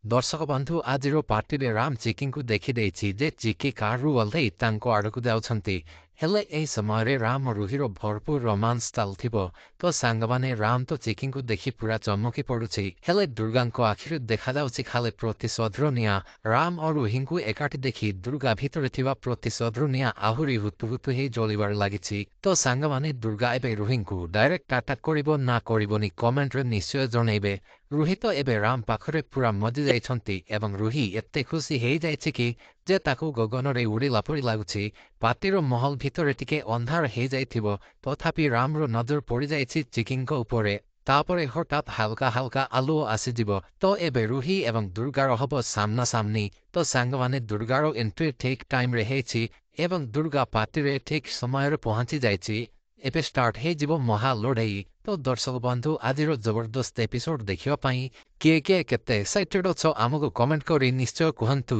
ଦର୍ଶକ ବନ୍ଧୁ ଆଜିର ପାର୍ଟିରେ ରାମ ଚିକିଙ୍କୁ ଦେଖିଦେଇଛି ଯେ ଚିକି କାରରୁ ଓହ୍ଲେଇ ତାଙ୍କ ଆଡ଼କୁ ଯାଉଛନ୍ତି। ହେଲେ ଏହି ସମୟରେ ରାମ ଓ ରୁହିର ଭରପୁର ରୋମାନ୍ସ ଚାଲିଥିବ ତ ସାଙ୍ଗମାନେ ରାମ ତ ଚିକିଙ୍କୁ ଦେଖି ପୁରା ଚମକି ପଡ଼ୁଛି। ହେଲେ ଦୁର୍ଗାଙ୍କ ଆଖିରେ ଦେଖାଯାଉଛି ଖାଲି ପ୍ରତିଶୋଧର ନିଆଁ। ରାମ ଓ ରୁହିଙ୍କୁ ଏକାଠି ଦେଖି ଦୁର୍ଗା ଭିତରେ ଥିବା ପ୍ରତିଶୋଧର ନିଆଁ ଆହୁରି ହୁତୁହୁତୁ ହେଇ ଜଳିବାରେ ଲାଗିଛି। ତ ସାଙ୍ଗମାନେ ଦୁର୍ଗା ଏବେ ରୁହିଙ୍କୁ ଡାଇରେକ୍ଟ ଆଟାକ୍ କରିବ ନା କରିବନି କମେଣ୍ଟରେ ନିଶ୍ଚୟ ଜଣେଇବେ। ରୁହି ତ ଏବେ ରାମ ପାଖରେ ପୁରା ମଜି ଯାଇଛନ୍ତି ଏବଂ ରୁହି ଏତେ ଖୁସି ହେଇଯାଇଛି କି ଯେ ତାକୁ ଗଗନରେ ଉଡ଼ିଲା ପରି ଲାଗୁଛି। ପାର୍ଟିର ମହଲ ଭିତରେ ଟିକେ ଅନ୍ଧାର ହେଇଯାଇଥିବ ତଥାପି ରାମର ନଜର ପଡ଼ିଯାଇଛି ଚିକିଙ୍କ ଉପରେ। ତାପରେ ହଠାତ୍ ହାଲକା ହାଲକା ଆଲୁଅ ଆସିଯିବ ତ ଏବେ ରୁହି ଏବଂ ଦୁର୍ଗାର ହବ ସାମ୍ନାସାମ୍ନି। ତ ସାଙ୍ଗମାନେ ଦୁର୍ଗାର ଏଣ୍ଟ୍ରି ଠିକ୍ ଟାଇମ୍ରେ ହେଇଛି ଏବଂ ଦୁର୍ଗା ପାର୍ଟିରେ ଠିକ୍ ସମୟରେ ପହଞ୍ଚି ଯାଇଛି। ଏବେ ଷ୍ଟାର୍ଟ ହେଇଯିବ ମହା ଲଢ଼େଇ। ତ ଦର୍ଶକ ବନ୍ଧୁ ଆଜିର ଜବରଦସ୍ତ ଏପିସୋଡ୍ ଦେଖିବା ପାଇଁ କିଏ କିଏ କେତେ ଏକ୍ସାଇଟେଡ୍ ଅଛ ଆମକୁ କମେଣ୍ଟ କରି ନିଶ୍ଚୟ କୁହନ୍ତୁ।